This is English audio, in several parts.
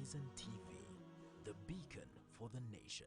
Horizon TV, the beacon for the nation.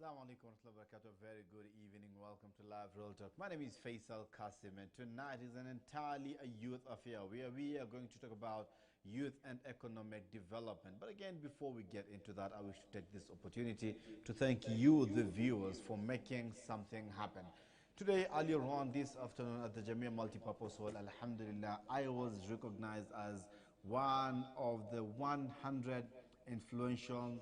Assalamu alaikum wa rahmatullahi wa barakatuh. Very good evening. Welcome to Live Real Talk. My name is Faisal Qasim, and tonight is an entirely a youth affair where we are going to talk about youth and economic development. But again, before we get into that, I wish to take this opportunity to thank you, the viewers, for making something happen. Today, earlier on this afternoon at the Jamia Multipurpose Hall, Alhamdulillah, I was recognized as one of the 100 influential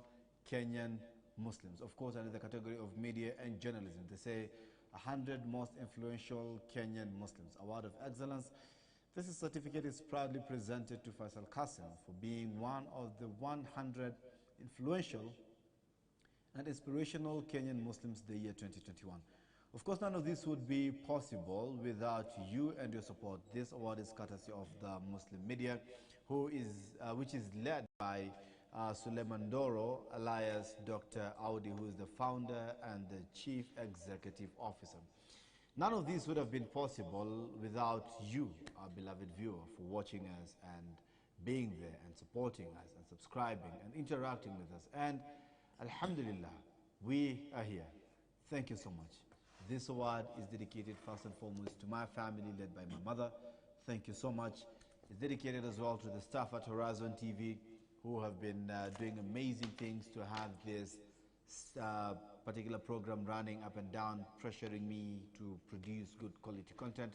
Kenyan Muslims. Of course, under the category of media and journalism. They say 100 most influential Kenyan Muslims. Award of Excellence. This certificate is proudly presented to Faisal Qasim for being one of the 100 influential and inspirational Kenyan Muslims the year 2021. Of course, none of this would be possible without you and your support. This award is courtesy of the Muslim media, which is led by Suleiman Doro, alias Dr. Audi, who is the founder and the chief executive officer. None of this would have been possible without you, our beloved viewer, for watching us and being there and supporting us and subscribing and interacting with us. And Alhamdulillah, we are here. Thank you so much. This award is dedicated first and foremost to my family led by my mother. Thank you so much. It's dedicated as well to the staff at HorizonTV, who have been doing amazing things to have this particular program running up and down, pressuring me to produce good quality content.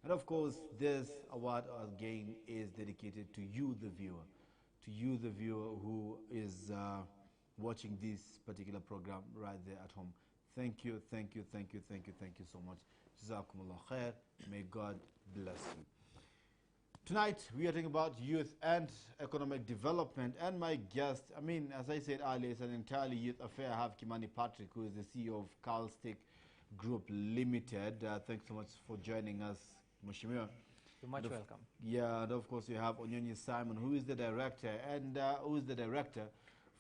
And of course, this award again is dedicated to you, the viewer. To you, the viewer who is watching this particular program right there at home. Thank you, thank you, thank you, thank you, thank you so much. Jazakumullah khair. May God bless you. Tonight, we are talking about youth and economic development. And my guest, as I said earlier, it's an entirely youth affair. I have Kimani Patrick, who is the CEO of Carlstick Group Limited. Thanks so much for joining us, Mheshimiwa. You're much welcome. Yeah, and of course, we have Onyonyi Simon, who is the director, and who is the director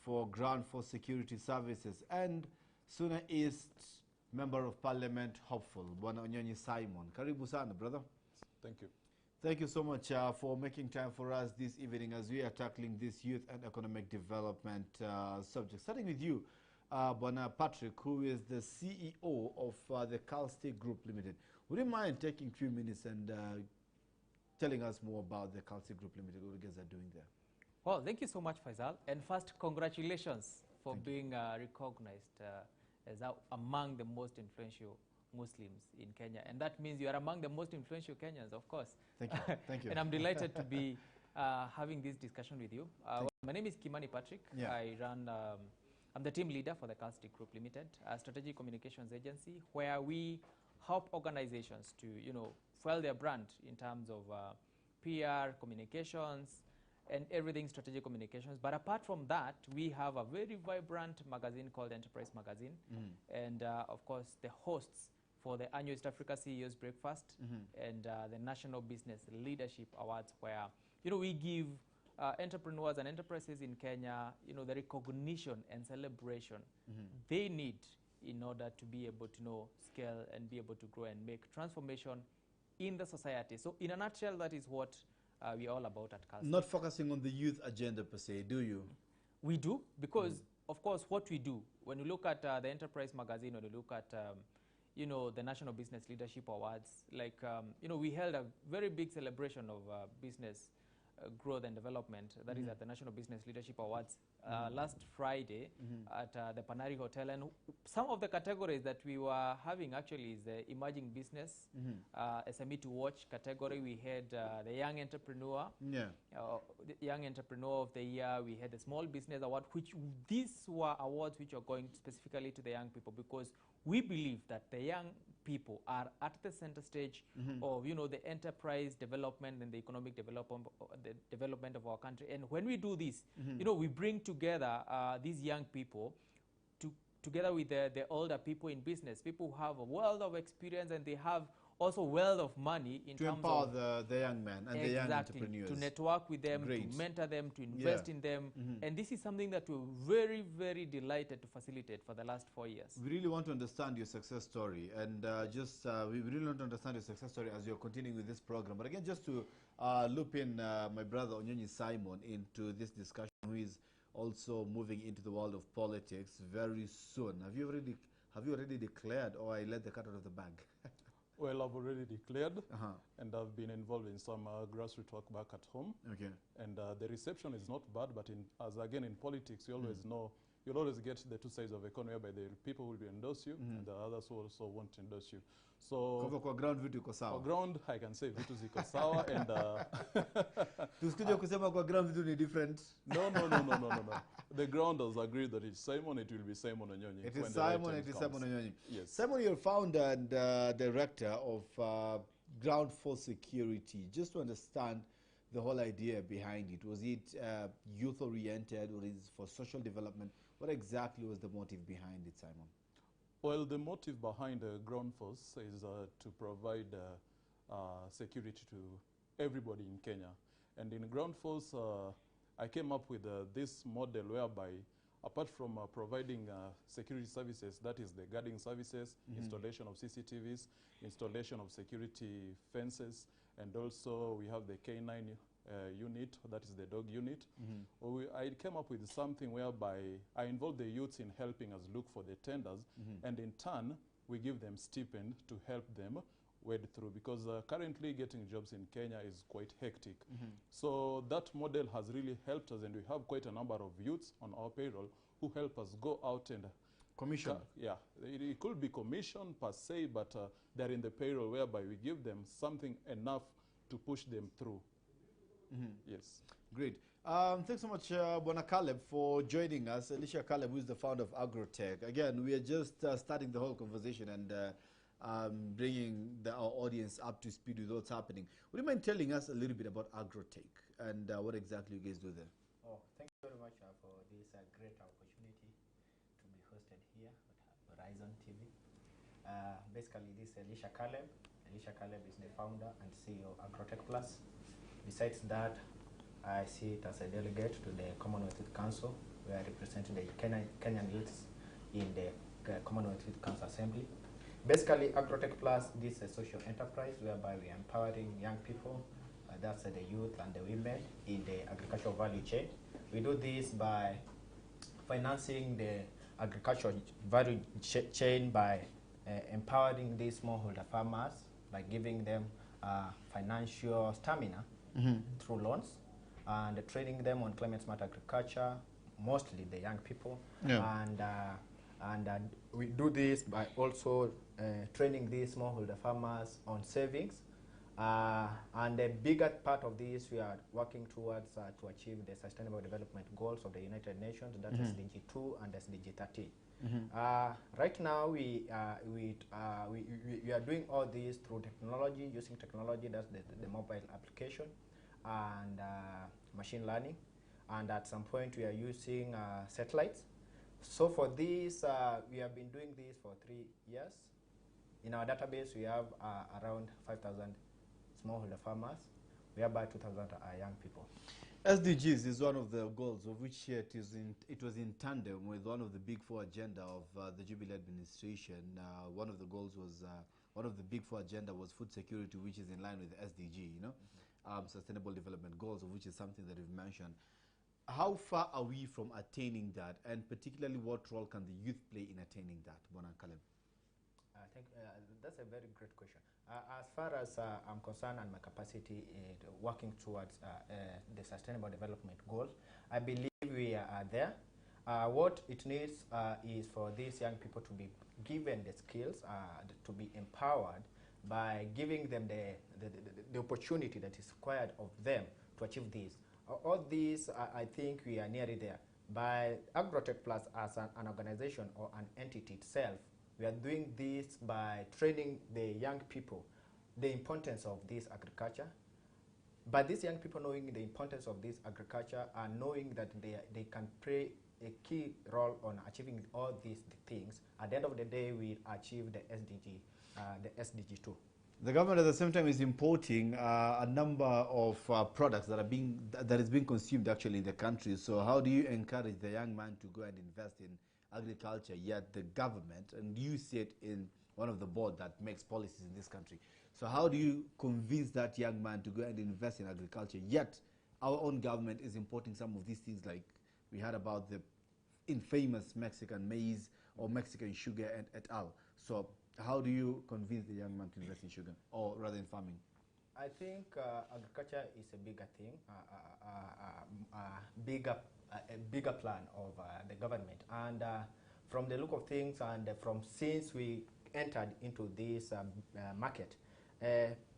for Ground Force Security Services, and Suna East Member of Parliament, hopeful, Bwana Onyonyi Simon. Karibu sana, brother. Thank you. Thank you so much for making time for us this evening as we are tackling this youth and economic development subject. Starting with you, Bwana Patrick, who is the CEO of the Carlstick Group Limited. Would you mind taking a few minutes and telling us more about the Carlstick Group Limited, what you guys are doing there? Well, thank you so much, Faisal. And first, congratulations for being recognized as among the most influential Muslims in Kenya. And that means you are among the most influential Kenyans, of course. Thank you. Thank you. And I'm delighted to be having this discussion with you. My name is Kimani Patrick. Yeah. I'm the team leader for the Carlstick Group Limited, a strategic communications agency where we help organizations to, fuel their brand in terms of PR, communications, and everything strategic communications. But apart from that, we have a very vibrant magazine called Enterprise Magazine. And of course, the hosts for the annual East Africa CEOs Breakfast and the National Business Leadership Awards, where, we give entrepreneurs and enterprises in Kenya, the recognition and celebration they need in order to be able to scale and be able to grow and make transformation in the society. So in a nutshell, that is what we're all about at Carlstick. Not focusing on the youth agenda per se, do you? We do, because of course what we do, when you look at the Enterprise Magazine, when you look at the National Business Leadership Awards, like we held a very big celebration of business growth and development, that is at the National Business Leadership Awards last Friday at the Panari Hotel. And some of the categories that we were having actually is the emerging business, SME to watch category. We had the young entrepreneur, the young entrepreneur of the year. We had the small business award, which these were awards which are going specifically to the young people, because we believe that the young people are at the center stage of the enterprise development and the economic development of our country. And when we do this, we bring together these young people together with the older people in business, people who have a world of experience and they have also wealth of money in to terms empower of the young men and the young entrepreneurs. To network with them, Great. to mentor them, to invest in them. And this is something that we're very, very delighted to facilitate for the last 4 years. We really want to understand your success story, and we really want to understand your success story as you're continuing with this program. But again, just to loop in my brother Onyonyi Simon into this discussion, who is also moving into the world of politics very soon. Have you already declared, or I let the cat out of the bag? Well, I've already declared, and I've been involved in some grassroots work back at home. Okay. And the reception is not bad, but again in politics, you always know, you'll always get the two sides of the coin, whereby the people will endorse you, and the others who also won't endorse you. So kwa ground vitu iko sawa. For ground, I can say vitu ziko sawa, and tusikuje kusema kwa ground vitu ni different. No. The ground has agreed that it's Simon, it will be Simon Onyonyi. It is Simon, it is Simon Onyonyi. Yes. Simon, you're founder and director of Ground Force Security. Just to understand the whole idea behind it. Was it youth-oriented, or is it for social development? What exactly was the motive behind it, Simon? Well, the motive behind the Ground Force is to provide security to everybody in Kenya. And in Ground Force, I came up with this model whereby, apart from providing security services, that is the guarding services, installation of CCTVs, installation of security fences, and also we have the K9 unit, that is the dog unit. I came up with something whereby I involve the youths in helping us look for the tenders, and in turn, we give them stipend to help them wade through, because currently getting jobs in Kenya is quite hectic. So that model has really helped us, and we have quite a number of youths on our payroll who help us go out and commission. Yeah, it could be commission per se, but they're in the payroll, whereby we give them something enough to push them through. Yes. Great. Thanks so much, Bwana Caleb, for joining us. Alicia Caleb, who is the founder of Agrotech. Again, we are just starting the whole conversation and bringing our audience up to speed with what's happening. Would you mind telling us a little bit about Agrotech and what exactly you guys do there? Oh, thank you very much for this great opportunity to be hosted here at Horizon TV. Basically, this is Alicia Caleb. Alicia Caleb is the founder and CEO of Agrotech Plus. Besides that, I sit as a delegate to the Commonwealth Youth Council, where I represent the Kenyan youths in the Commonwealth Youth Council Assembly. Basically, Agrotech Plus, this is a social enterprise whereby we are empowering young people, that's the youth and the women, in the agricultural value chain. We do this by financing the agricultural value chain by empowering these smallholder farmers, by giving them financial stamina through loans, and training them on climate smart agriculture, mostly the young people. And we do this by also training these smallholder farmers on savings. And the bigger part of this, we are working towards to achieve the Sustainable Development Goals of the United Nations, that is SDG 2 and SDG 13. Right now, we are doing all this through technology, using technology, that's the mobile application, and machine learning. And at some point, we are using satellites. So for this, we have been doing this for 3 years. In our database, we have around 5,000 smallholder farmers, whereby 2,000 are young people. SDGs is one of the goals of which it was in tandem with one of the big four agenda of the Jubilee administration. One of the goals was, one of the big four agenda was food security, which is in line with the SDG, you know, Sustainable Development Goals, of which is something that you've mentioned. How far are we from attaining that, and particularly what role can the youth play in attaining that, Bwana Caleb? That's a very great question. As far as I'm concerned and my capacity working towards the Sustainable Development Goals, I believe we are there. What it needs is for these young people to be given the skills, to be empowered by giving them the opportunity that is required of them to achieve this. All these, I think we are nearly there. By Agrotech Plus as an organization or an entity itself, we are doing this by training the young people the importance of this agriculture. By these young people knowing the importance of this agriculture and knowing that they can play a key role on achieving all these things, at the end of the day, we achieve the SDG 2. The government at the same time is importing a number of products that is being consumed actually in the country. So how do you encourage the young man to go and invest in agriculture, yet the government, and you sit in one of the board that makes policies in this country. So how do you convince that young man to go and invest in agriculture, yet our own government is importing some of these things, like we heard about the infamous Mexican maize or Mexican sugar and et al. So how do you convince the young man to invest in sugar, or rather in farming? I think agriculture is a bigger thing, a bigger plan of the government. And from the look of things, and from since we entered into this market,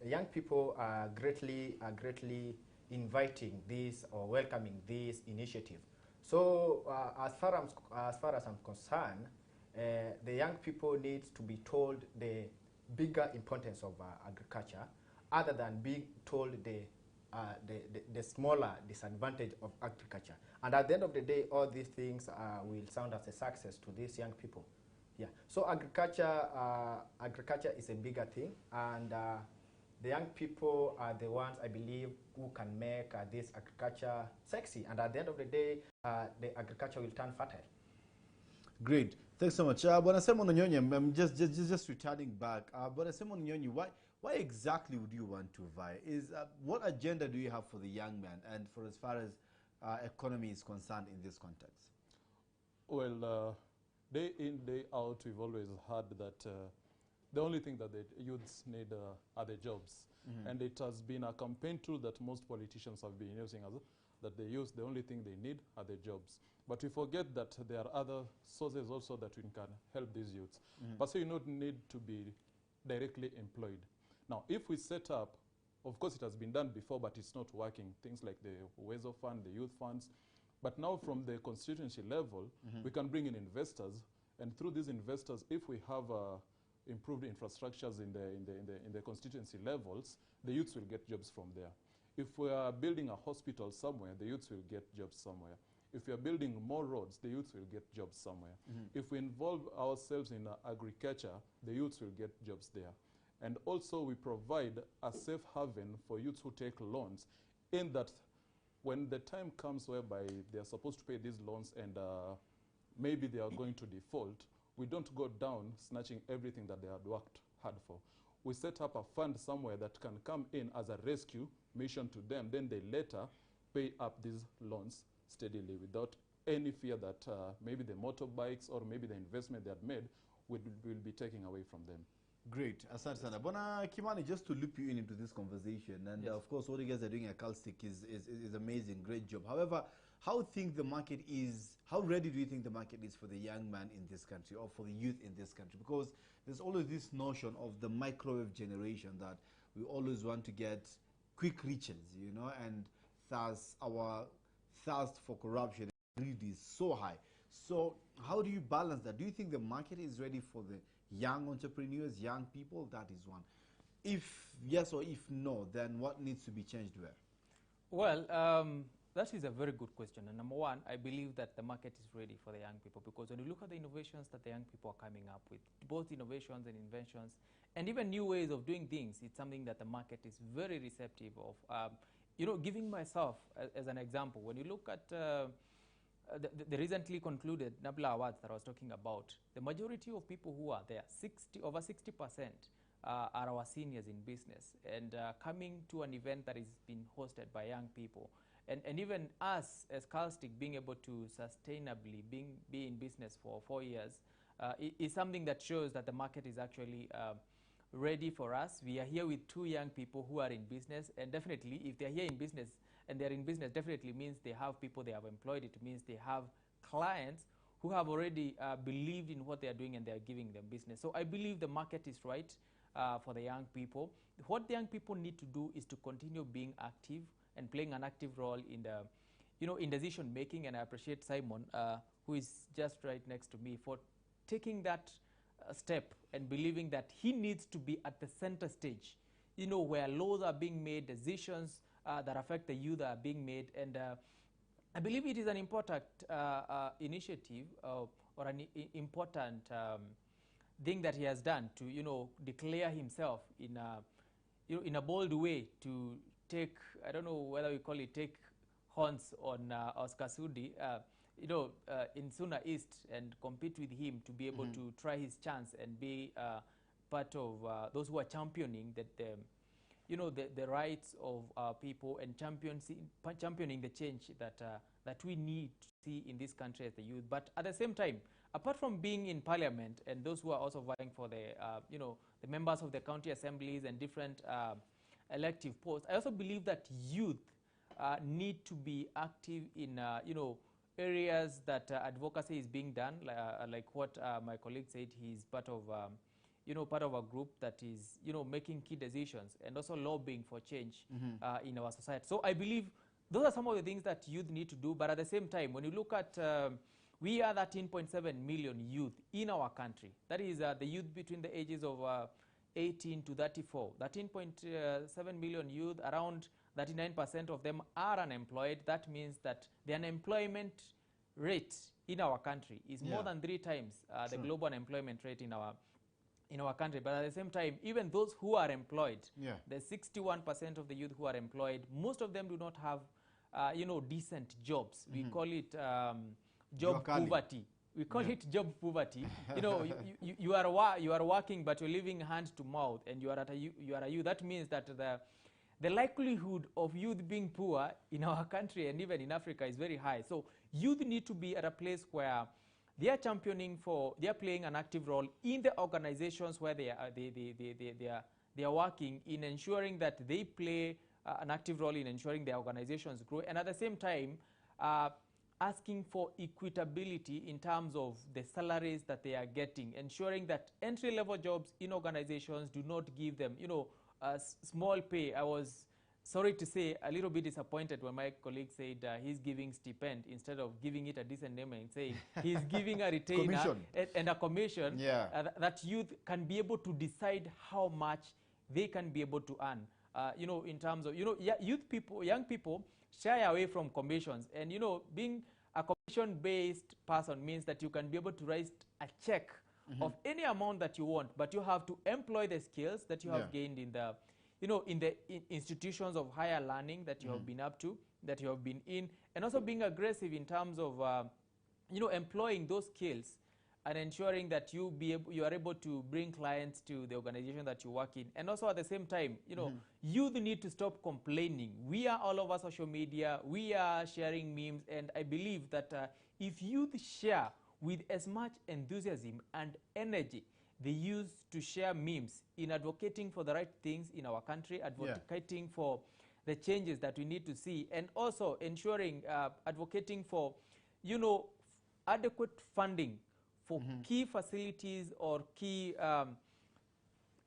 young people are greatly inviting this or welcoming this initiative. So as far as I'm concerned, the young people need to be told the bigger importance of agriculture, other than being told the smaller disadvantage of agriculture. And at the end of the day, all these things will sound as a success to these young people. Yeah. So agriculture is a bigger thing, and the young people are the ones, I believe, who can make this agriculture sexy. And at the end of the day, the agriculture will turn fertile. Great. Thanks so much. Bwana Simon Onyonyi, I'm just returning back. Bwana Simon Onyonyi, why exactly would you want to vie? What agenda do you have for the young man and for as far as economy is concerned in this context? Well, day in, day out, we've always heard that the only thing that the youths need are the jobs. Mm-hmm. And it has been a campaign tool that most politicians have been using, that the youth, the only thing they need are the jobs. But we forget that there are other sources also that we can help these youths. Mm-hmm. But so you don't need to be directly employed. Now, if we set up, of course it has been done before, but it's not working, things like the Uwezo Fund, the youth funds. But now from the constituency level, mm-hmm. we can bring in investors, and through these investors, if we have improved infrastructures in the constituency levels, the youths will get jobs from there. If we are building a hospital somewhere, the youths will get jobs somewhere. If we are building more roads, the youths will get jobs somewhere. Mm-hmm. If we involve ourselves in agriculture, the youths will get jobs there. And also we provide a safe haven for youths who take loans, in that when the time comes whereby they are supposed to pay these loans and maybe they are going to default, we don't go down snatching everything that they had worked hard for. We set up a fund somewhere that can come in as a rescue mission to them, then they later pay up these loans steadily without any fear that maybe the motorbikes or maybe the investment they had made will be taken away from them. Great. Asante sana. Bwana Kimani, just to loop you into this conversation, and yes. Of course what you guys are doing at Calstick is amazing, great job. However, how ready do you think the market is for the young man in this country, or for the youth in this country? Because there's always this notion of the microwave generation, that we always want to get quick riches, you know, and thus our thirst for corruption and greed is so high. So how do you balance that? Do you think the market is ready for the young entrepreneurs, young people? That is one. If yes or if no, then what needs to be changed where? Well, that is a very good question. And number one, I believe that the market is ready for the young people, because when you look at the innovations that the young people are coming up with, both innovations and inventions, and even new ways of doing things, it's something that the market is very receptive of. You know, giving myself as an example, when you look at the recently concluded NABLA Awards that I was talking about, the majority of people who are there, over 60%, are our seniors in business, and coming to an event that is being hosted by young people. And even us as Calstick being able to sustainably be in business for 4 years is something that shows that the market is actually ready for us. We are here with 2 young people who are in business, and definitely if they're here in business and they're in business, definitely means they have people they have employed. It means they have clients who have already believed in what they are doing and they are giving them business. So I believe the market is right for the young people. What the young people need to do is to continue being active and playing an active role in the, in decision making. And I appreciate Simon, who is just right next to me, for taking that step and believing that he needs to be at the center stage, where laws are being made, decisions that affect the youth are being made. And I believe it is an important initiative or an important thing that he has done to, declare himself in a, in a bold way to take, I don't know whether we call it take horns on Oscar Sudi, in Suna East and compete with him to be able to try his chance and be part of those who are championing that the rights of our people and championing the change that we need to see in this country as the youth. But at the same time, apart from being in parliament and those who are also vying for the members of the county assemblies and different elective posts, I also believe that youth need to be active in areas that advocacy is being done, like what my colleague said. He's part of part of a group that is making key decisions and also lobbying for change in our society. So I believe those are some of the things that youth need to do. But at the same time, when you look at we are 13.7 million youth in our country. That is the youth between the ages of 18 to 34. 13.7 million youth, around 39% of them are unemployed. That means that the unemployment rate in our country is more than 3 times the global unemployment rate in our country. But at the same time, even those who are employed, the 61% of the youth who are employed, most of them do not have decent jobs. We call it job poverty. We call it job poverty. You are working, but you're living hand to mouth, and you are a youth. That means that the likelihood of youth being poor in our country and even in Africa is very high. So youth need to be at a place where they are they are playing an active role in the organizations where they are working, in ensuring that they play an active role in ensuring their organizations grow, and at the same time asking for equitability in terms of the salaries that they are getting, ensuring that entry-level jobs in organizations do not give them a small pay. I was, sorry to say, a little bit disappointed when my colleague said he's giving stipend instead of giving it a decent name and saying he's giving a retainer and a commission that youth can be able to decide how much they can be able to earn. In terms of, young people shy away from commissions, and being a commission-based person means that you can be able to write a check of any amount that you want, but you have to employ the skills that you have gained in the in the institutions of higher learning that you have been up to, that you have been in, and also being aggressive in terms of employing those skills and ensuring that you are able to bring clients to the organization that you work in. And also at the same time, youth need to stop complaining. We are all over social media, we are sharing memes, and I believe that if youth share with as much enthusiasm and energy they use to share memes in advocating for the right things in our country, advocating for the changes that we need to see, and also ensuring, advocating for, adequate funding for key facilities or key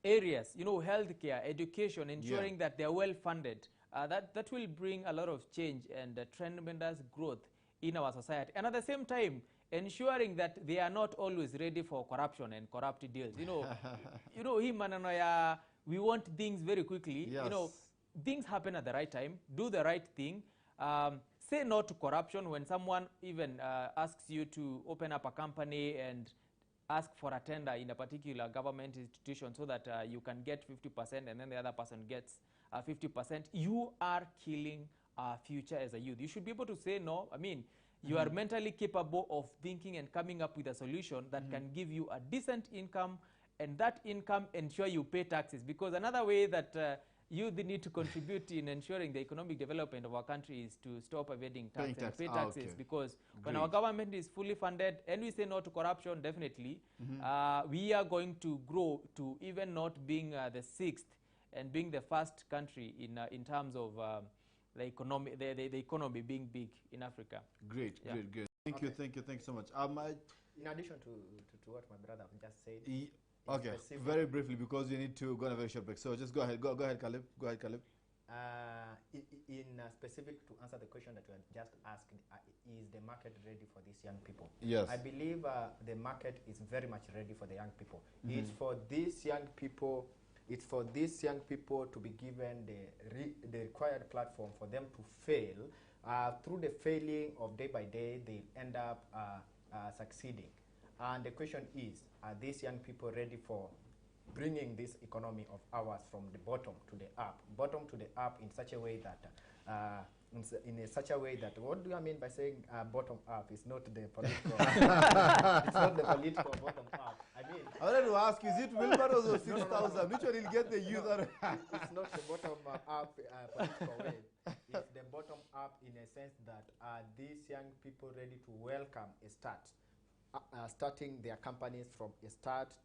areas, healthcare, education, ensuring that they're well funded. That will bring a lot of change and tremendous growth in our society. And at the same time, ensuring that they are not always ready for corruption and corrupt deals. We want things very quickly. Things happen at the right time. Do the right thing. Say no to corruption when someone even asks you to open up a company and ask for a tender in a particular government institution so that you can get 50% and then the other person gets 50%. You are killing our future as a youth. You should be able to say no. I mean, you are mentally capable of thinking and coming up with a solution that can give you a decent income, and that income ensure you pay taxes. Because another way that you need to contribute in ensuring the economic development of our country is to stop evading tax and pay taxes. Because when our government is fully funded and we say no to corruption, definitely we are going to grow to even not being the 6th and being the first country in terms of the economy being big in Africa. Great. Thank you so much. In addition to what my brother just said. Okay, very briefly, because you need to go on a very short break. So just go ahead, Caleb. Go ahead, Caleb. In specific, to answer the question that you had just asked, is the market ready for these young people? Yes. I believe the market is very much ready for the young people. It's for these young people. It's for these young people to be given the required platform for them to fail. Through the failing of day by day, they end up succeeding. And the question is, are these young people ready for bringing this economy of ours from the bottom to the up, in such a way that such a way that, what do I mean by saying bottom up? It's not the political. It's not the political bottom up. I wanted to ask, is it wheelbarrows or 6,000? Which one will get the youth out of It's not the bottom up political way. It's the bottom up in a sense that these young people ready to welcome a start, starting their companies from a startup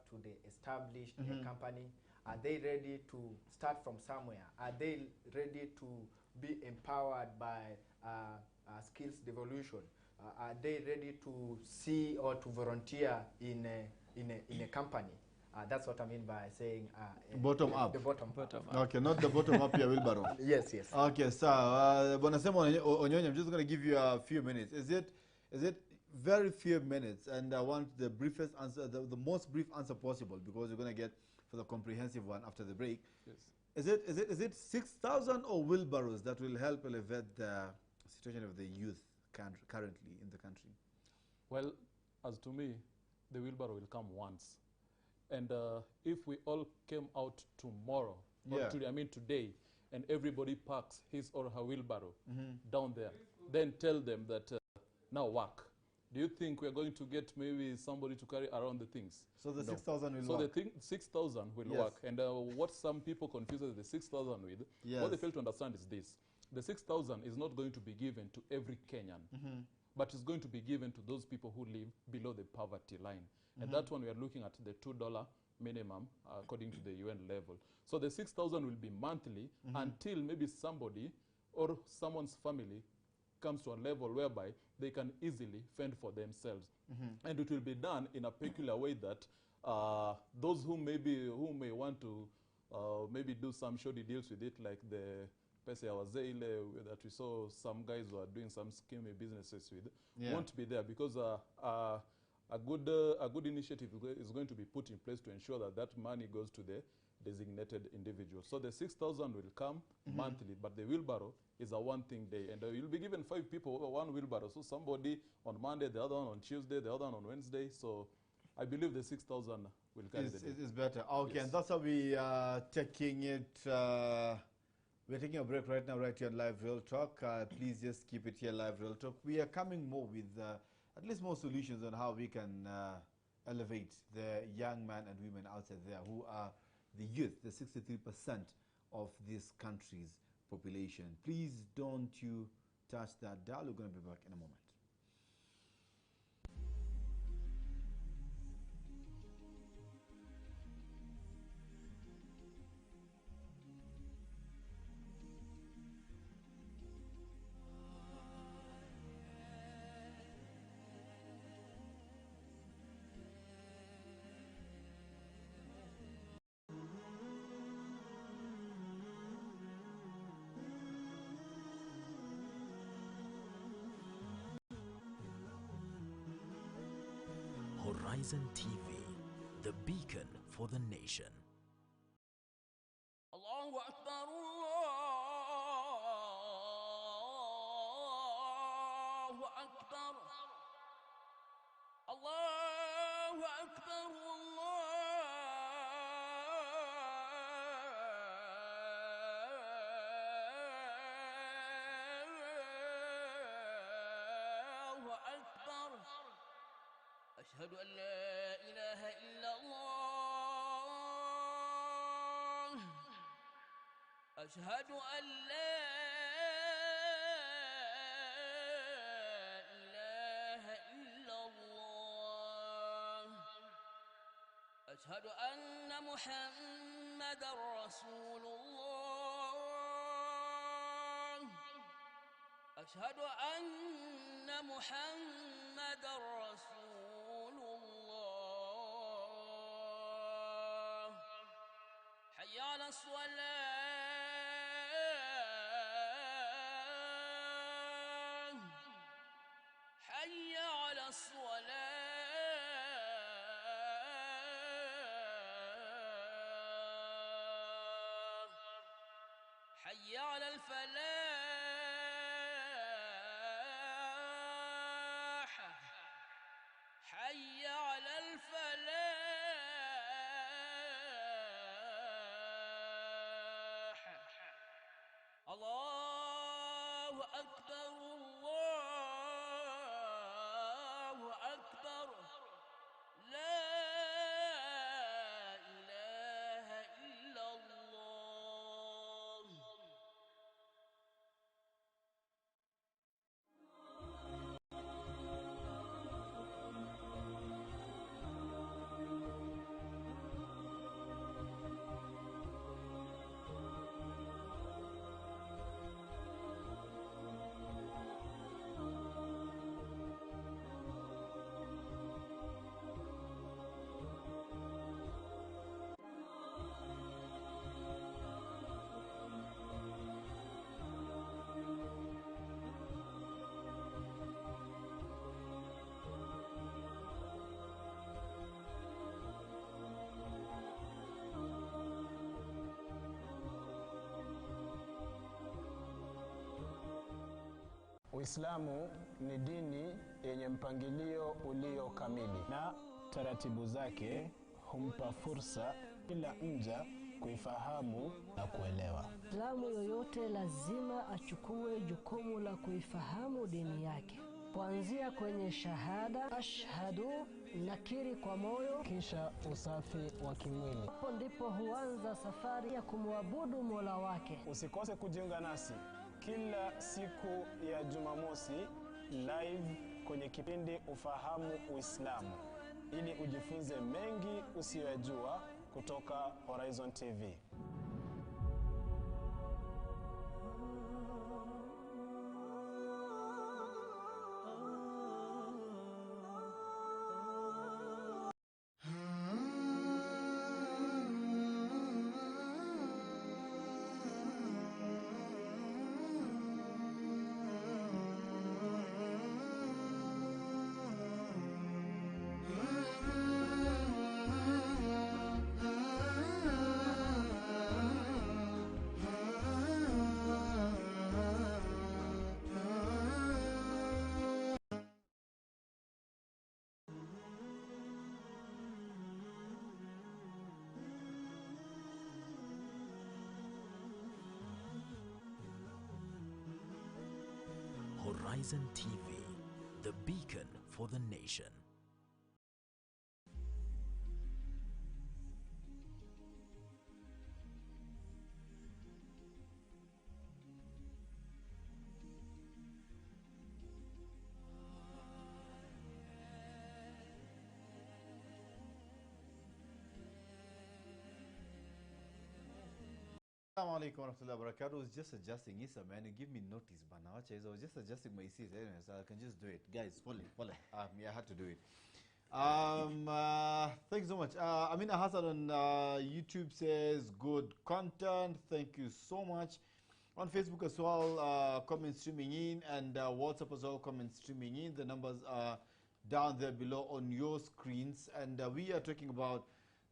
to the established company. Are they ready to start from somewhere? Are they ready to be empowered by skills devolution? Are they ready to see or to volunteer in a company? That's what I mean by saying bottom up. The bottom up. Okay, not the bottom up here, wheelbarrow. Yes, yes. Okay, so Bonasemo Onyonyi, I'm just going to give you a few minutes. Is it very few minutes? And I want the briefest answer, the most brief answer possible, because you're going to get for the comprehensive one after the break. Yes. Is it 6,000 or wheelbarrows that will help elevate the situation of the youth currently in the country? Well, as to me, the wheelbarrow will come once. And if we all came out tomorrow, today, and everybody parks his or her wheelbarrow down there, then tell them that now work. Do you think we're going to get maybe somebody to carry around the things? So the 6,000 will work? So the 6,000 will work. And what some people confuse the 6,000 with, what they fail to understand is this. The 6,000 is not going to be given to every Kenyan, but it's going to be given to those people who live below the poverty line. And that one we are looking at the $2 minimum according to the UN level. So the 6,000 will be monthly until maybe somebody or someone's family comes to a level whereby they can easily fend for themselves. And it will be done in a peculiar way that those who may want to maybe do some shoddy deals with it, like the Pese Awazele that we saw some guys who are doing some schemy businesses with, won't be there, because a good initiative is going to be put in place to ensure that that money goes to the designated individual. So the 6,000 will come monthly, but the wheelbarrow is a one-thing day. And you'll be given 5 people over one wheelbarrow. So somebody on Monday, the other one on Tuesday, the other one on Wednesday. So I believe the 6,000 will carry the day. It's better. Okay, yes. And that's how we are taking it. We're taking a break right now, right here on Live Real Talk. Please just keep it here, Live Real Talk. We are coming more with at least more solutions on how we can elevate the young men and women outside there who are the youth, the 63% of this country's population. Please don't you touch that dial. We're going to be back in a moment. Horizon TV, the beacon for the nation. Allahu Akbar, Allahu Akbar, Allahu Akbar, Allahu Akbar. أشهد أن لا إله إلا الله أشهد أن لا إله إلا الله أشهد أن محمد رسول الله أشهد أن محمد رسول الله حي على الصلاة حي على الصلاة حي على الفلاح الله أكبر الله أكبر لا إله إلا الله. Uislamu ni dini yenye mpangilio ulio kamili na taratibu zake humpa fursa kila mja kuifahamu na kuelewa. Muislamu yoyote lazima achukue jukumu la kuifahamu dini yake, kuanzia kwenye shahada, ashhadu, nakiri kwa moyo, kisha usafi wa kimwili. Hapo ndipo huanza safari ya kumwabudu Mola wake. Usikose kujiunga nasi kila siku ya Jumamosi live kwenye kipindi Ufahamu Uislamu, ili ujifunze mengi usiyojua kutoka Horizon TV. Horizon TV, the beacon for the nation. Assalamu alaikum warahmatullahi wabarakatuh. I was just adjusting. Isa, man, you give me notice, but now I was just adjusting my seats anyway, so I can just do it. Guys, follow. Yeah, I had to do it. Thanks so much. Amina Hassan on YouTube says good content. Thank you so much. On Facebook as well, comments streaming in, and WhatsApp as well, comments streaming in. The numbers are down there below on your screens, and we are talking about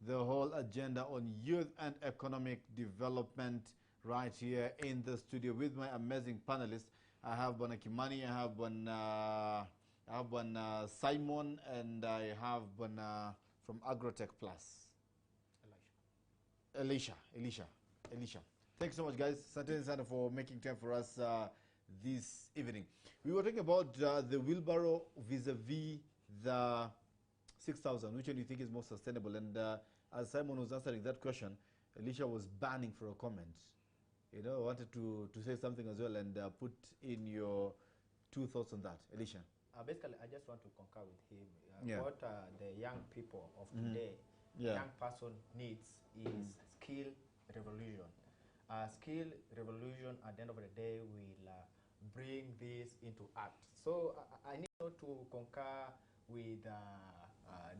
the whole agenda on youth and economic development right here in the studio with my amazing panelists. I have Bwana Kimani, I have Bwana Simon, and I have Bwana from Agrotech Plus. Elisha. Thanks so much, guys. Asante sana for making time for us this evening. We were talking about the wheelbarrow vis-a-vis the 6,000. Which one do you think is more sustainable? And as Simon was answering that question, Elisha was banning for a comment. You know, wanted to say something as well and put in your 2 thoughts on that. Elisha. Basically, I just want to concur with him. Yeah. What the young people of today, young person needs is skill revolution. Skill revolution, at the end of the day, will bring this into act. So I need not to concur with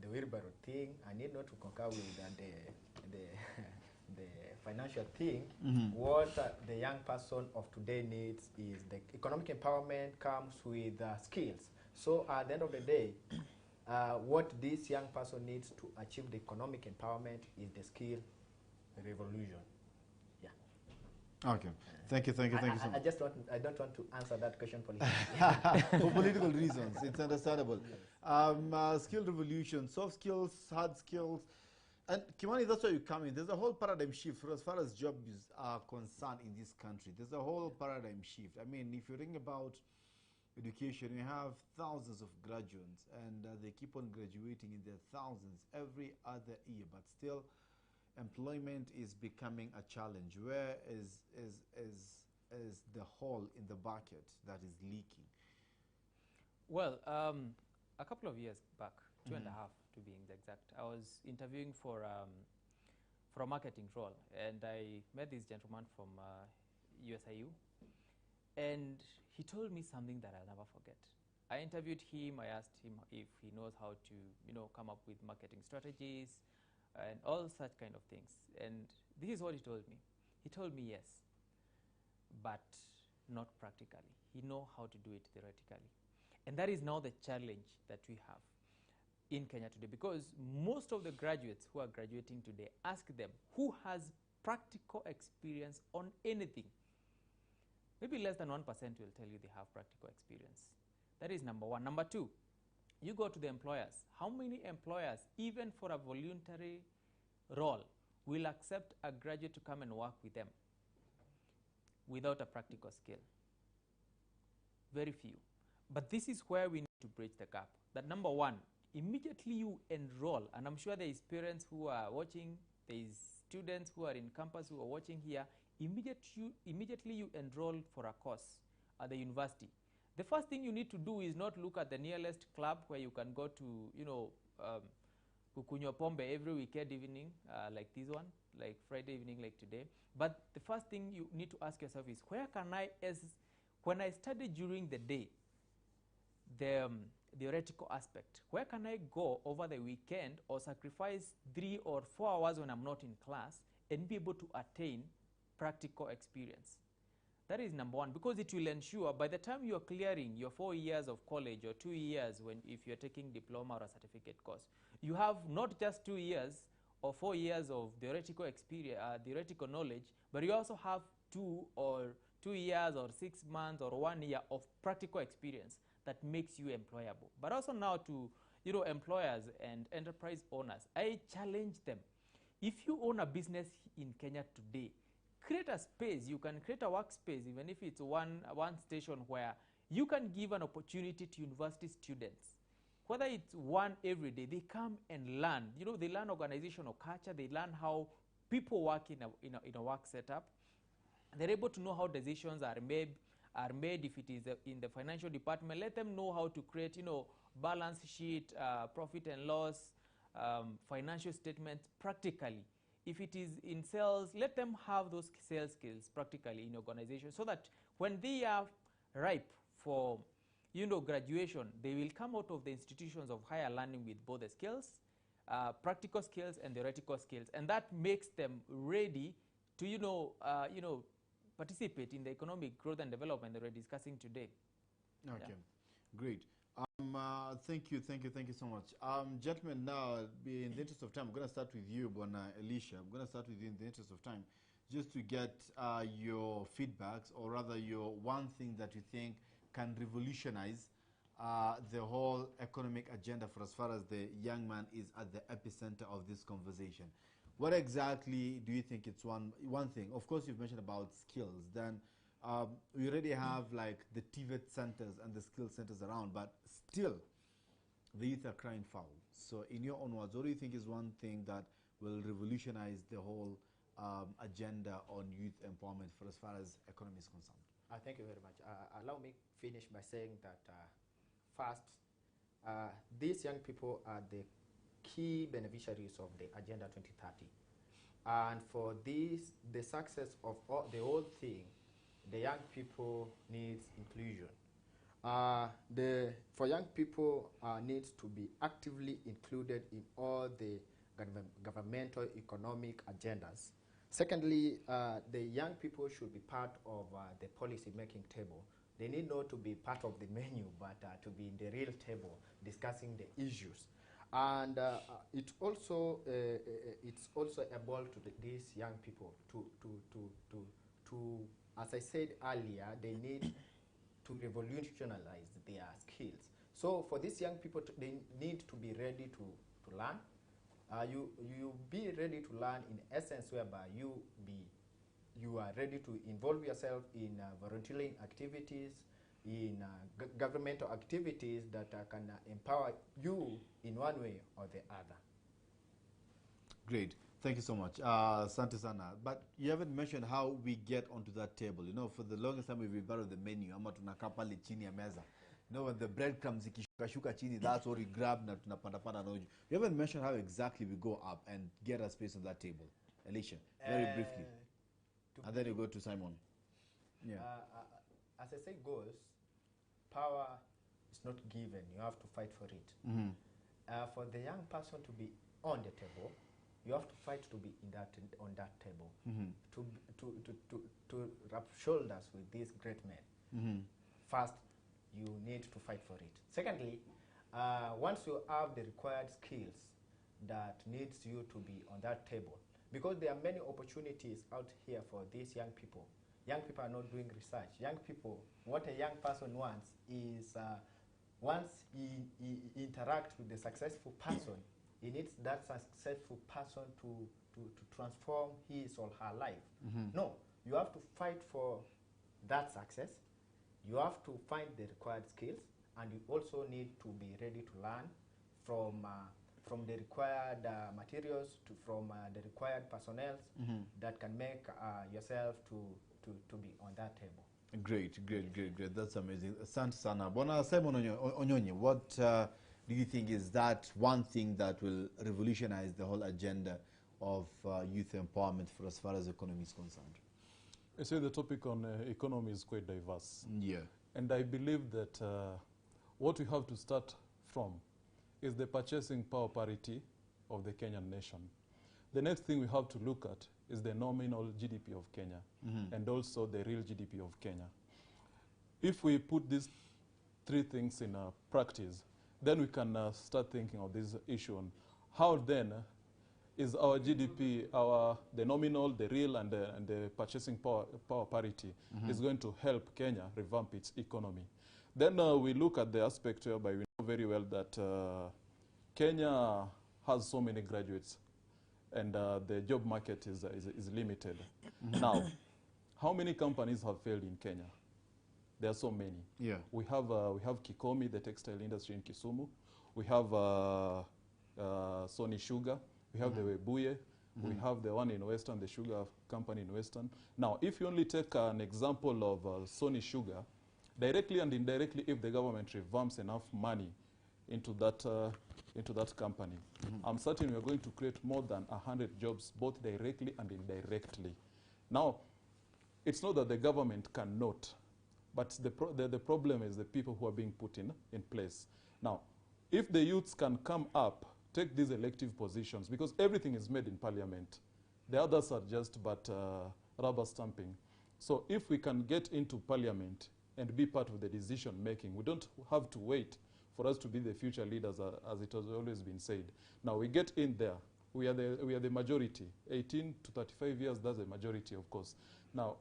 the wheelbarrow thing. I need not to concur with the financial thing. What the young person of today needs is the economic empowerment comes with skills. So at the end of the day, what this young person needs to achieve the economic empowerment is the skill revolution. Yeah. Okay. Thank you so much. I don't want to answer that question politically. For political reasons, it's understandable. Skill revolution, soft skills, hard skills. And Kimani, that's where you come in. There's a whole paradigm shift for as far as jobs are concerned in this country. There's a whole paradigm shift. I mean, if you think about education, we have thousands of graduates, and they keep on graduating in their thousands every other year, but still employment is becoming a challenge. Where is the hole in the bucket that is leaking? Well, a couple of years back, two and a half to be exact, I was interviewing for a marketing role, and I met this gentleman from USIU, and he told me something that I'll never forget. I interviewed him. I asked him if he knows how to, come up with marketing strategies and all such kind of things. And this is what he told me. He told me yes, but not practically. He knows how to do it theoretically. And that is now the challenge that we have in Kenya today, because most of the graduates who are graduating today, ask them who has practical experience on anything. Maybe less than 1% will tell you they have practical experience. That is number one. Number two, you go to the employers. How many employers, even for a voluntary role, will accept a graduate to come and work with them without a practical skill? Very few. But this is where we need to bridge the gap. That number one, immediately you enroll, and I'm sure there is parents who are watching, there is students who are in campus who are watching here, immediately you enroll for a course at the university. The first thing you need to do is not look at the nearest club where you can go to, kukunywa pombe every weekend evening, like this one, like Friday evening, like today. But the first thing you need to ask yourself is, where can when I study during the day, the theoretical aspect, where can I go over the weekend or sacrifice 3 or 4 hours when I'm not in class and be able to attain practical experience? That is number one, because it will ensure by the time you're clearing your 4 years of college or 2 years if you're taking diploma or a certificate course, you have not just 2 years or 4 years of theoretical experience, theoretical knowledge, but you also have 2 years or 6 months or 1 year of practical experience that makes you employable. But also now to employers and enterprise owners, I challenge them. If you own a business in Kenya today, create a space. You can create a workspace, even if it's one station, where you can give an opportunity to university students, whether it's one every day. They come and learn. They learn organizational culture. They learn how people work in a work setup. They're able to know how decisions are made. If it is in the financial department, let them know how to create, balance sheet, profit and loss, financial statements practically. If it is in sales, let them have those sales skills practically in organization, so that when they are ripe for graduation, they will come out of the institutions of higher learning with both the skills, practical skills and theoretical skills, and that makes them ready to participate in the economic growth and development that we're discussing today. Okay, Yeah. great. Thank you so much. Gentlemen, now, in the interest of time, I'm going to start with you, Bwana Elisha. I'm going to start with you in the interest of time, just to get your feedbacks, or rather your one thing that you think can revolutionize the whole economic agenda for as far as the young man is at the epicenter of this conversation. What exactly do you think it's one thing? Of course, you've mentioned about skills. Then we already have like the TVET centers and the skill centers around, but still the youth are crying foul. So in your own words, what do you think is one thing that will revolutionize the whole agenda on youth empowerment for as far as economy is concerned? Thank you very much. Allow me finish by saying that first, these young people are the key beneficiaries of the Agenda 2030. And for this, the success of the whole thing, the young people needs inclusion. For young people needs to be actively included in all the governmental economic agendas. Secondly, the young people should be part of the policy making table. They need not to be part of the menu, but to be in the real table discussing the issues. And it's also able to these young people to, as I said earlier, they need to revolutionize their skills. So for these young people, they need to be ready to learn, you be ready to learn in essence, whereby you are ready to involve yourself in volunteering activities, in governmental activities that can empower you in one way or the other. Great. Thank you so much. Asante sana. But you haven't mentioned how we get onto that table. You know, for the longest time we've been part of the menu. Ama tunakaa pale chini ya meza. You know, when the breadcrumbs ikishuka chini, that's what we grab na tunapanda na uji. You haven't mentioned how exactly we go up and get a space on that table. Alicia, very briefly. And then you go to Simon. Yeah. As I say goes, power is not given. You have to fight for it. Mm-hmm. For the young person to be on the table, you have to fight to be on that table. Mm-hmm. To rub shoulders with these great men. Mm-hmm. First, you need to fight for it. Secondly, once you have the required skills that needs you to be on that table, because there are many opportunities out here for these young people. Young people are not doing research. Young people, what a young person wants is once he interacts with the successful person, he needs that successful person to transform his or her life. Mm-hmm. No, you have to fight for that success. You have to find the required skills, and you also need to be ready to learn from the required materials from the required personnel mm-hmm. that can make yourself to be on that table. Great. That's amazing. Asante sana. Bwana Simon Onyonyi, what do you think is that one thing that will revolutionize the whole agenda of youth empowerment for as far as economy is concerned? I say the topic on economy is quite diverse. Yeah. And I believe that what we have to start from is the purchasing power parity of the Kenyan nation. The next thing we have to look at is the nominal GDP of Kenya, mm-hmm. and also the real GDP of Kenya. If we put these three things in practice, then we can start thinking of this issue on how then is our GDP, the nominal, the real, and the purchasing power parity mm-hmm. is going to help Kenya revamp its economy. Then we look at the aspect whereby we know very well that Kenya has so many graduates, and the job market is limited. Mm-hmm. Now, how many companies have failed in Kenya? There are so many. Yeah. We have Kikomi, the textile industry in Kisumu. We have Sony Sugar. We have mm-hmm. the Webuye. Mm-hmm. We have the one in Western, the sugar company in Western. Now, if you only take an example of Sony Sugar, directly and indirectly, if the government revamps enough money into that company, mm-hmm. I'm certain we're going to create more than 100 jobs, both directly and indirectly. Now, it's not that the government cannot, but the problem is the people who are being put in place. Now, if the youths can come up, take these elective positions, because everything is made in parliament. The others are just but rubber stamping. So if we can get into parliament and be part of the decision making, we don't have to wait for us to be the future leaders, as it has always been said. Now we get in there. We are the majority. 18 to 35 years, that's the majority, of course. Now,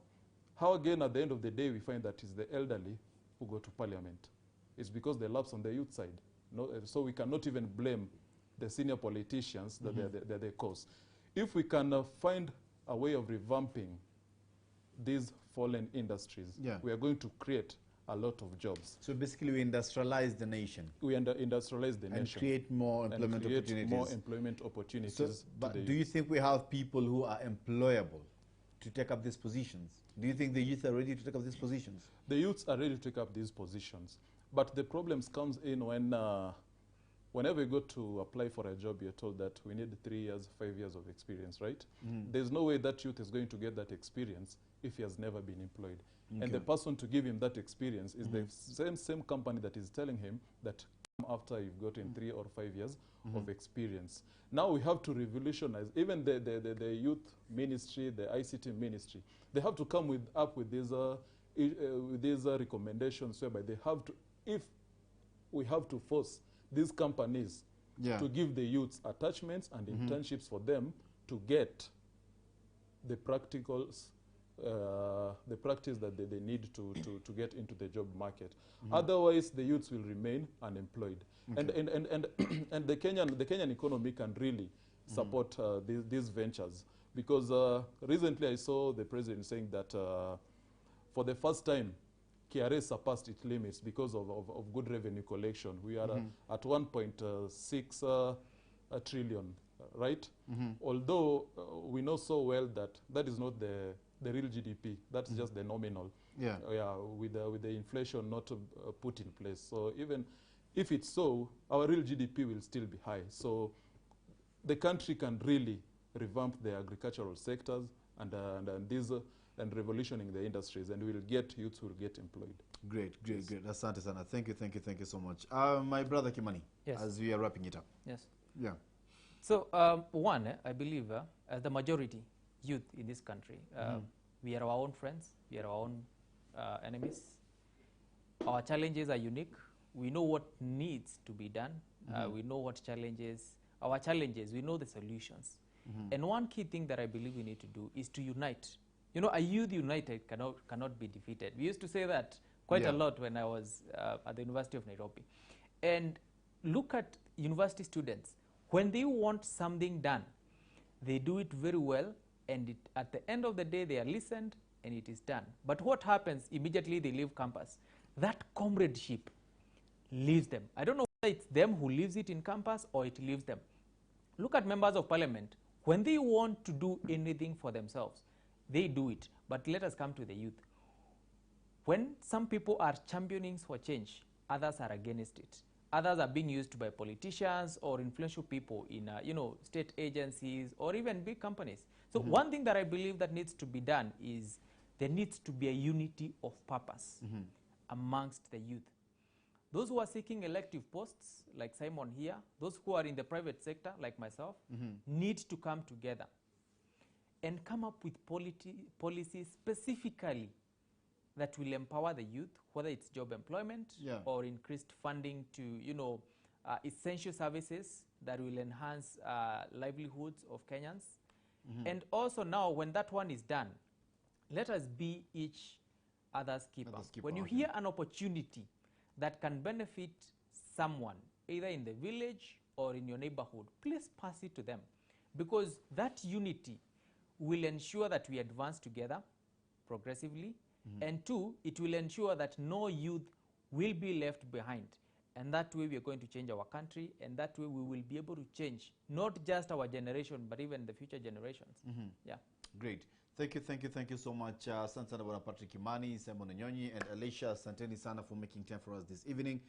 how again at the end of the day we find that it's the elderly who go to parliament? It's because they lapse on the youth side. No, so we cannot even blame the senior politicians that mm-hmm. they're the cause. If we can find a way of revamping these fallen industries, yeah. we are going to create a lot of jobs. So basically we industrialize the nation. We industrialize the nation. And create more employment opportunities. More employment opportunities. So, but do you think we have people who are employable to take up these positions? Do you think the youth are ready to take up these positions? The youths are ready to take up these positions. But the problems comes in when whenever you go to apply for a job, you're told that we need 3 years, 5 years of experience, right? Mm. There's no way that youth is going to get that experience if he has never been employed. Okay. And the person to give him that experience is the same company that is telling him that come after you've gotten 3 or 5 years of experience. Now we have to revolutionize, even the youth ministry, the ICT ministry, they have to come up with these recommendations whereby they have to, if we have to force these companies to give the youths attachments and internships for them to get the practicals, the practice that they need to get into the job market. Otherwise, the youths will remain unemployed. Okay. And the Kenyan economy can really support these ventures. Because recently I saw the president saying that for the first time, KRA surpassed its limits because of good revenue collection. We are at 1.6 trillion, right? Although we know so well that that is not the real GDP. That's just the nominal. Yeah. With the inflation not put in place. So even if it's so, our real GDP will still be high. So the country can really revamp the agricultural sectors and revolutioning the industries, and youths will get employed. Great. Asante sana. Thank you so much. My brother Kimani, Yes. as we are wrapping it up. Yes. Yeah. So one, I believe, as the majority youth in this country, we are our own friends, we are our own enemies. Our challenges are unique. We know what needs to be done. We know what our challenges, we know the solutions. And one key thing that I believe we need to do is to unite. You know, a youth united cannot be defeated. We used to say that quite a lot when I was at the University of Nairobi. And look at university students. When they want something done, they do it very well, and at the end of the day, they are listened, and it is done. But what happens immediately they leave campus? That comradeship leaves them. I don't know whether it's them who leaves it in campus or it leaves them. Look at members of parliament. When they want to do anything for themselves, they do it. But let us come to the youth. When some people are championing for change, others are against it. Others are being used by politicians or influential people in state agencies or even big companies. So one thing that I believe that needs to be done is there needs to be a unity of purpose amongst the youth. Those who are seeking elective posts, like Simon here, those who are in the private sector, like myself, need to come together and come up with policies specifically that will empower the youth, whether it's job employment or increased funding to, essential services that will enhance livelihoods of Kenyans. And also now, when that one is done, let us be each other's keeper. When you hear an opportunity that can benefit someone, either in the village or in your neighborhood, please pass it to them, because that unity will ensure that we advance together progressively, and two, it will ensure that no youth will be left behind. And that way we are going to change our country, and that way we will be able to change not just our generation, but even the future generations. Yeah. Great. Thank you so much. Santana Bwana Patrick Kimani, Simon Onyonyi, and Alicia Santeni Sana for making time for us this evening.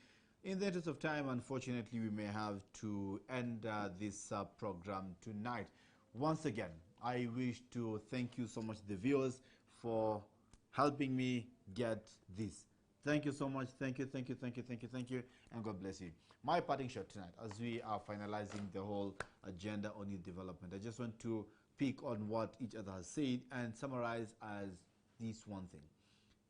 In the interest of time, unfortunately, we may have to end this program tonight. Once again, I wish to thank you so much, the viewers, for helping me get this. Thank you so much. Thank you, and God bless you. My parting shot tonight, as we are finalizing the whole agenda on youth development, I just want to pick on what each other has said and summarize as this one thing: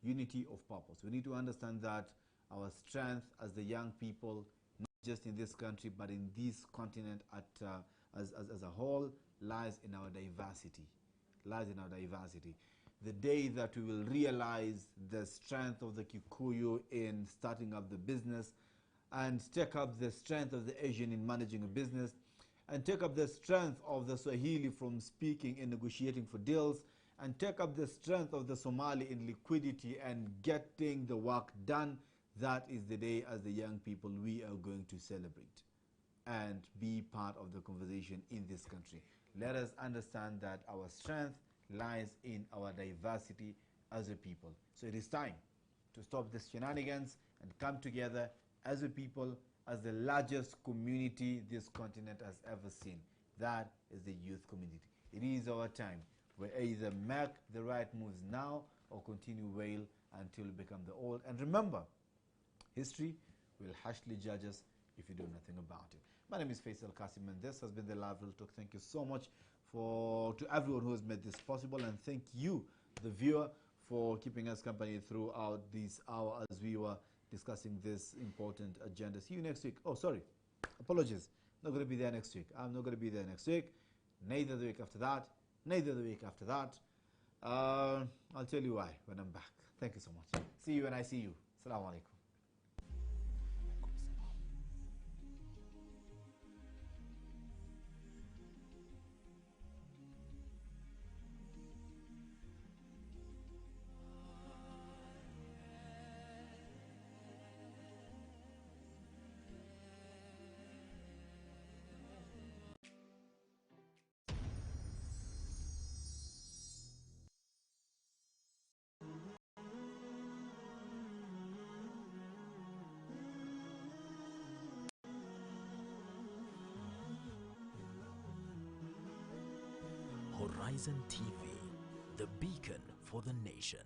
unity of purpose. We need to understand that our strength as the young people, not just in this country, but in this continent as a whole, lies in our diversity. The day that we will realize the strength of the Kikuyu in starting up the business, and take up the strength of the Asian in managing a business, and take up the strength of the Swahili from speaking and negotiating for deals, and take up the strength of the Somali in liquidity and getting the work done, that is the day, as the young people, we are going to celebrate and be part of the conversation in this country. Let us understand that our strength lies in our diversity as a people. So it is time to stop this shenanigans and come together as a people, as the largest community this continent has ever seen. That is the youth community. It is our time. We either make the right moves now or continue wail until we become the old. And remember, history will harshly judge us if you do nothing about it. My name is Faisal Kasim, and this has been the Live Real Talk. Thank you so much to everyone who has made this possible, and thank you, the viewer, for keeping us company throughout this hour as we were discussing this important agenda. See you next week. Oh, sorry. Apologies. Not going to be there next week. I'm not going to be there next week. Neither the week after that. Neither the week after that. I'll tell you why when I'm back. Thank you so much. See you when I see you. Assalamu alaikum. Horizon TV, the beacon for the nation.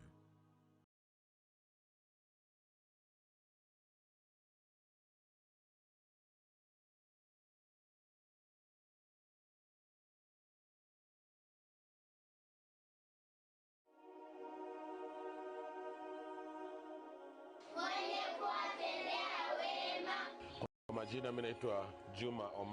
Kwa majina mimi naitwa Juma Omar.